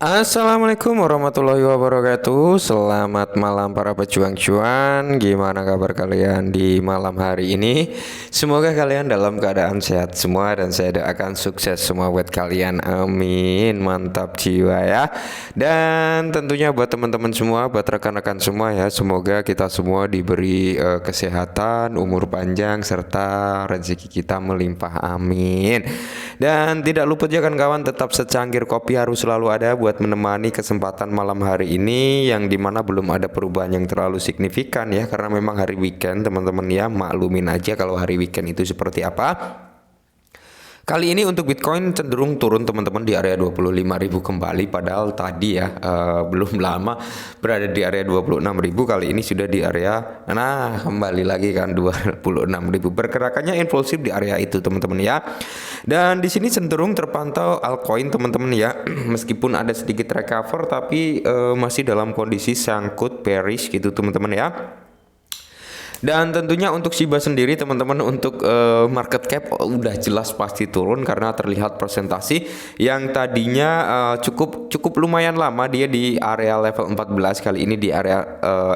Assalamualaikum warahmatullahi wabarakatuh. Selamat malam para pejuang cuan. Gimana kabar kalian di malam hari ini? Semoga kalian dalam keadaan sehat semua dan saya doakan sukses semua buat kalian. Amin. Mantap jiwa ya. Dan tentunya buat teman-teman semua, buat rekan-rekan semua ya, semoga kita semua diberi kesehatan, umur panjang serta rezeki kita melimpah. Amin. Dan tidak luput ya kawan-kawan, tetap secangkir kopi harus selalu ada buat menemani kesempatan malam hari ini, yang dimana belum ada perubahan yang terlalu signifikan ya, karena memang hari weekend teman-teman ya, maklumin aja kalau hari weekend itu seperti apa. Kali ini untuk Bitcoin cenderung turun teman-teman di area 25.000 kembali, padahal tadi ya belum lama berada di area 26.000, kali ini sudah di area kembali lagi kan 26.000. Pergerakannya impulsif di area itu teman-teman ya. Dan di sini cenderung terpantau altcoin teman-teman ya. Meskipun ada sedikit recover tapi masih dalam kondisi sangkut bearish gitu teman-teman ya. Dan tentunya untuk Shiba sendiri teman-teman, untuk market cap udah jelas pasti turun karena terlihat presentasi yang tadinya cukup lumayan lama dia di area level 14, kali ini di area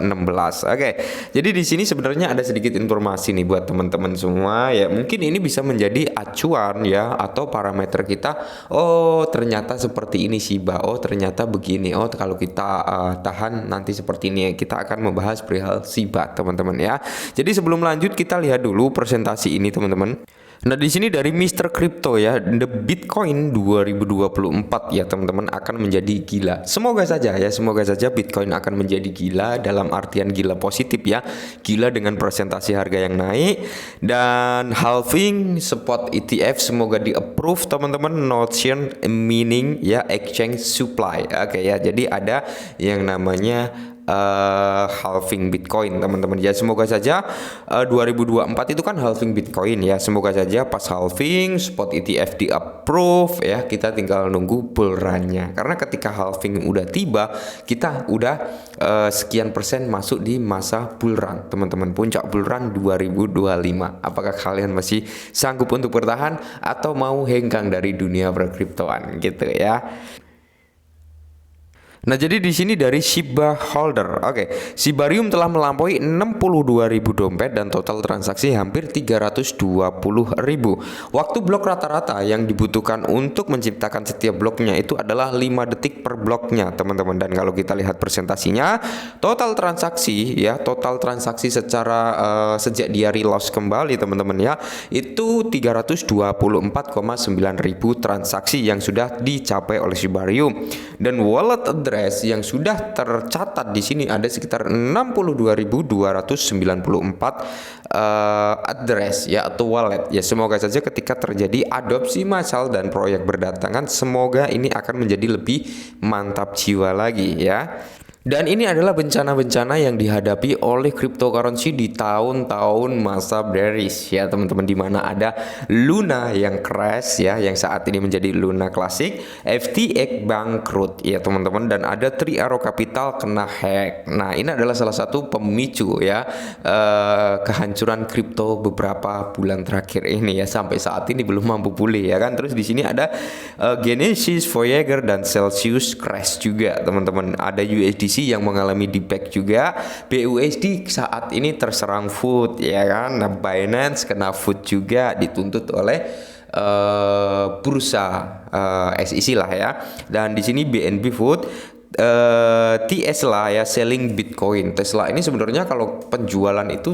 16. Oke. Jadi di sini sebenarnya ada sedikit informasi nih buat teman-teman semua ya. Mungkin ini bisa menjadi acuan ya atau parameter kita. Oh, ternyata seperti ini Shiba. Oh, ternyata begini. Oh, kalau kita tahan nanti seperti ini. Kita akan membahas perihal Shiba teman-teman ya. Jadi sebelum lanjut kita lihat dulu presentasi ini teman-teman. Nah di sini dari Mr. Crypto ya, the Bitcoin 2024 ya teman-teman akan menjadi gila. Semoga saja ya, semoga saja Bitcoin akan menjadi gila dalam artian gila positif ya. Gila dengan presentasi harga yang naik dan halving spot ETF semoga di approve teman-teman. Notion meaning ya exchange supply. Oke ya, jadi ada yang namanya halving Bitcoin teman-teman ya. Semoga saja 2024 itu kan halving Bitcoin ya. Semoga saja pas halving spot ETF di approve ya. Kita tinggal nunggu bull run-nya. Karena ketika halving udah tiba, kita udah sekian persen masuk di masa bull run teman-teman. Puncak bull run 2025. Apakah kalian masih sanggup untuk bertahan atau mau hengkang dari dunia berkriptoan gitu ya. Nah, jadi di sini dari Shiba Holder. Oke, Shibarium telah melampaui 62.000 dompet dan total transaksi hampir 320.000. Waktu blok rata-rata yang dibutuhkan untuk menciptakan setiap bloknya itu adalah 5 detik per bloknya, teman-teman. Dan kalau kita lihat presentasinya, total transaksi ya, total transaksi secara sejak dia reload kembali, teman-teman ya, itu 324,9 ribu transaksi yang sudah dicapai oleh Shibarium. Dan wallet address yang sudah tercatat di sini ada sekitar 62.294 address ya atau wallet ya. Semoga saja ketika terjadi adopsi massal dan proyek berdatangan, semoga ini akan menjadi lebih mantap jiwa lagi ya. Dan ini adalah bencana-bencana yang dihadapi oleh cryptocurrency di tahun-tahun masa bearish ya teman-teman, di mana ada Luna yang crash ya, yang saat ini menjadi Luna Classic, FTX bangkrut ya teman-teman, dan ada Three Arrow Capital kena hack. Nah, ini adalah salah satu pemicu ya kehancuran kripto beberapa bulan terakhir ini ya, sampai saat ini belum mampu pulih ya kan. Terus di sini ada Genesis, Voyager dan Celsius crash juga teman-teman. Ada USDC yang mengalami debug juga. BUSD saat ini terserang food ya kan. Nah, Binance kena food juga, dituntut oleh bursa SEC lah ya. Dan di sini BNB Food, Tesla ya selling Bitcoin. Tesla ini sebenarnya kalau penjualan itu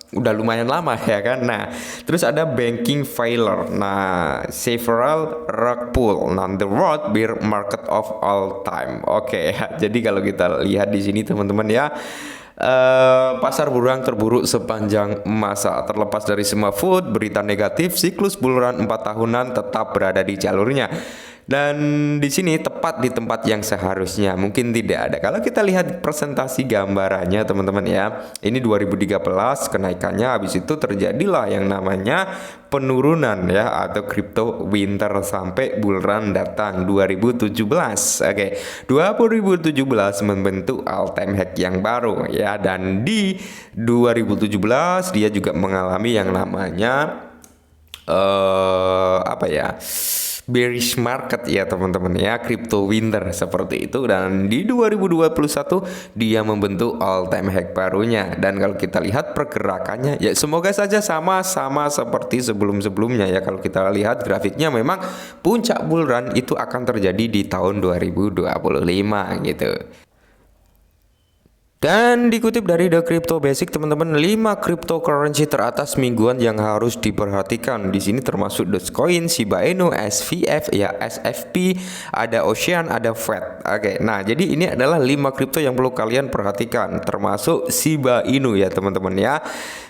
udah lumayan lama ya kan. Nah, terus ada banking failure. Nah, several rug pull. Nah, the world bear market of all time. Oke ya. Jadi kalau kita lihat di sini teman-teman ya, pasar buruan terburuk sepanjang masa. Terlepas dari semua food, berita negatif, siklus bull run 4 tahunan tetap berada di jalurnya. Dan di sini tepat di tempat yang seharusnya, mungkin tidak ada. Kalau kita lihat presentasi gambarannya teman-teman ya, ini 2013 kenaikannya, habis itu terjadilah yang namanya penurunan ya atau crypto winter sampai bull run datang 2017. Oke, 2017 membentuk all time high yang baru ya, dan di 2017 dia juga mengalami yang namanya apa ya, bearish market ya teman-teman ya, crypto winter seperti itu, dan di 2021 dia membentuk all time high barunya. Dan kalau kita lihat pergerakannya ya semoga saja sama-sama seperti sebelum-sebelumnya ya. Kalau kita lihat grafiknya memang puncak bull run itu akan terjadi di tahun 2025 gitu. Dan dikutip dari The Crypto Basic teman-teman, 5 cryptocurrency teratas mingguan yang harus diperhatikan. Di sini termasuk Dogecoin, Shiba Inu, SVF ya, SFP, ada Ocean, ada FED. Oke, nah jadi ini adalah 5 kripto yang perlu kalian perhatikan, termasuk Shiba Inu ya teman-teman ya.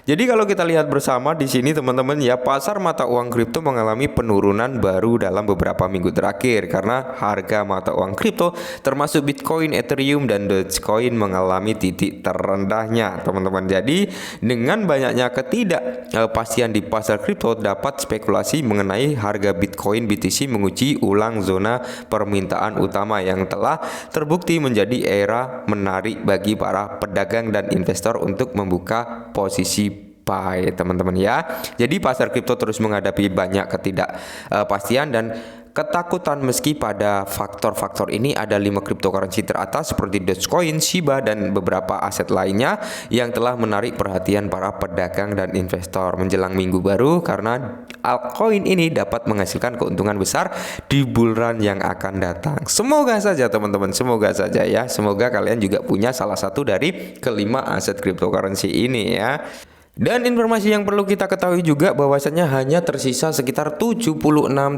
Jadi kalau kita lihat bersama di sini teman-teman ya, pasar mata uang kripto mengalami penurunan baru dalam beberapa minggu terakhir karena harga mata uang kripto termasuk Bitcoin, Ethereum, dan Dogecoin mengalami titik terendahnya teman-teman. Jadi dengan banyaknya ketidakpastian di pasar kripto, dapat spekulasi mengenai harga Bitcoin BTC menguji ulang zona permintaan utama yang telah terbukti menjadi era menarik bagi para pedagang dan investor untuk membuka posisi buy teman-teman ya. Jadi pasar kripto terus menghadapi banyak ketidakpastian dan ketakutan. Meski pada faktor-faktor ini ada 5 cryptocurrency teratas seperti Dogecoin, Shiba, dan beberapa aset lainnya yang telah menarik perhatian para pedagang dan investor menjelang minggu baru, karena altcoin ini dapat menghasilkan keuntungan besar di bull run yang akan datang. Semoga saja teman-teman, semoga saja ya. Semoga kalian juga punya salah satu dari kelima aset cryptocurrency ini ya. Dan informasi yang perlu kita ketahui juga bahwasanya hanya tersisa sekitar 76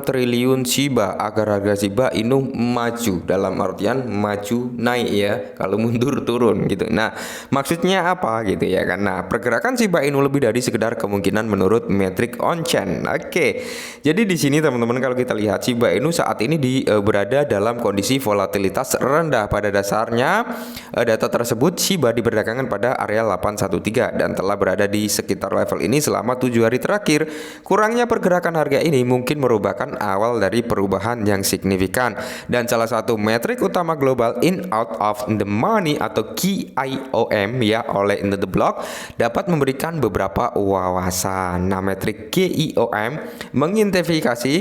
triliun Shiba agar harga Shiba Inu maju, dalam artian maju naik ya, kalau mundur turun gitu. Nah maksudnya apa gitu ya kan. Nah pergerakan Shiba Inu lebih dari sekedar kemungkinan menurut metrik on-chain. Oke, jadi di sini teman-teman kalau kita lihat Shiba Inu saat ini berada dalam kondisi volatilitas rendah. Pada dasarnya data tersebut Shiba diperdagangkan pada area 813 dan telah berada di sekitar level ini selama 7 hari terakhir. Kurangnya pergerakan harga ini mungkin merupakan awal dari perubahan yang signifikan, dan salah satu metrik utama global in out of the money atau KIOM ya oleh In The Block dapat memberikan beberapa wawasan. Nah metrik KIOM mengidentifikasi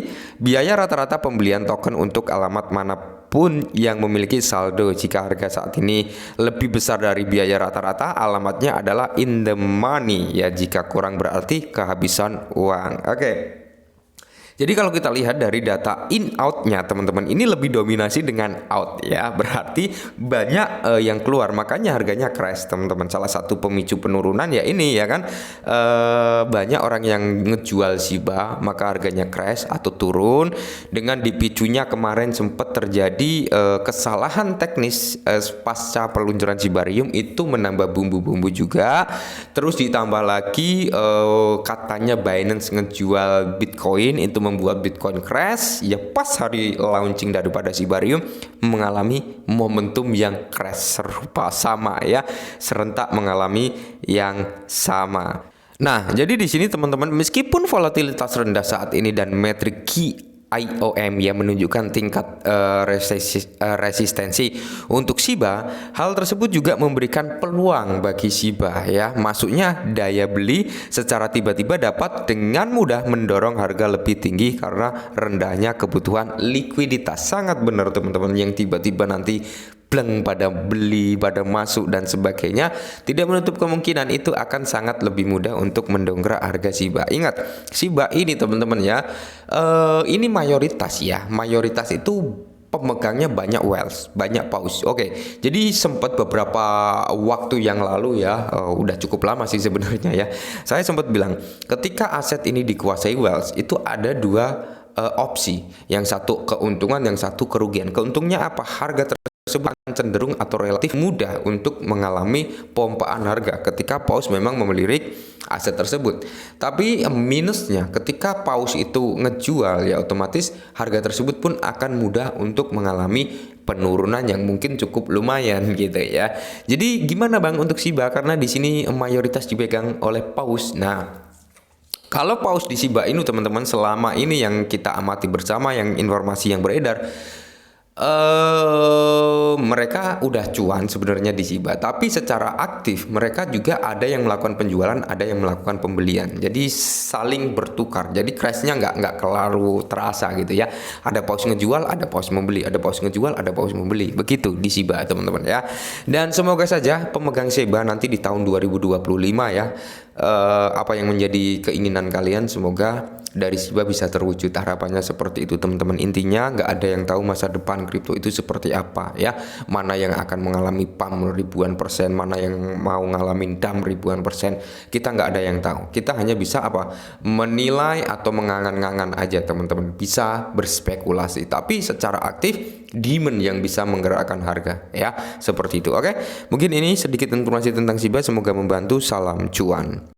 biaya rata-rata pembelian token untuk alamat manapun yang memiliki saldo. Jika harga saat ini lebih besar dari biaya rata-rata, alamatnya adalah in the money ya. Jika kurang berarti kehabisan uang. Oke. Jadi kalau kita lihat dari data in out-nya teman-teman, ini lebih dominasi dengan out ya. Berarti banyak yang keluar, makanya harganya crash teman-teman. Salah satu pemicu penurunan ya ini ya kan, banyak orang yang ngejual Shiba, maka harganya crash atau turun. Dengan dipicunya kemarin sempat terjadi kesalahan teknis pasca peluncuran Shibarium, itu menambah bumbu-bumbu juga. Terus ditambah lagi katanya Binance ngejual Bitcoin, itu membuat Bitcoin crash ya. Pas hari launching daripada Shibarium mengalami momentum yang crash serupa sama ya, serentak mengalami yang sama. Nah, jadi di sini teman-teman, meskipun volatilitas rendah saat ini dan metrik KIOM yang menunjukkan tingkat resistensi untuk Shiba, hal tersebut juga memberikan peluang bagi Shiba ya. Maksudnya daya beli secara tiba-tiba dapat dengan mudah mendorong harga lebih tinggi karena rendahnya kebutuhan likuiditas. Sangat benar teman-teman, yang tiba-tiba nanti bleng pada beli, pada masuk dan sebagainya, tidak menutup kemungkinan itu akan sangat lebih mudah untuk mendongkrak harga Shiba. Ingat, Shiba ini teman-teman ya, ini mayoritas ya, mayoritas itu pemegangnya banyak wealth, banyak paus. Oke, jadi sempat beberapa waktu yang lalu ya, udah cukup lama sih sebenarnya ya, saya sempat bilang ketika aset ini dikuasai wealth itu ada dua opsi, yang satu keuntungan, yang satu kerugian. Keuntungnya apa? Harga tersebut cenderung atau relatif mudah untuk mengalami pompaan harga ketika paus memang memelirik aset tersebut. Tapi minusnya ketika paus itu ngejual ya, otomatis harga tersebut pun akan mudah untuk mengalami penurunan yang mungkin cukup lumayan gitu ya. Jadi gimana Bang untuk Shiba, karena di sini mayoritas dipegang oleh paus. Nah, kalau paus di Shiba Inu teman-teman selama ini yang kita amati bersama, yang informasi yang beredar, Mereka udah cuan sebenarnya di Shiba, tapi secara aktif mereka juga ada yang melakukan penjualan, ada yang melakukan pembelian. Jadi saling bertukar. Jadi crashnya nggak terlalu terasa gitu ya. Ada pause ngejual, ada pause membeli, ada pause ngejual, ada pause membeli. Begitu di Shiba teman-teman ya. Dan semoga saja pemegang Shiba nanti di tahun 2025 ya, apa yang menjadi keinginan kalian semoga dari Shiba bisa terwujud. Harapannya seperti itu teman-teman. Intinya nggak ada yang tahu masa depan kripto itu seperti apa ya, mana yang akan mengalami pump ribuan persen, mana yang mau ngalamin dump ribuan persen, kita nggak ada yang tahu. Kita hanya bisa apa, menilai atau mengangan-ngangan aja teman-teman, bisa berspekulasi, tapi secara aktif demand yang bisa menggerakkan harga ya, seperti itu. Oke, mungkin ini sedikit informasi tentang Shiba, semoga membantu. Salam cuan.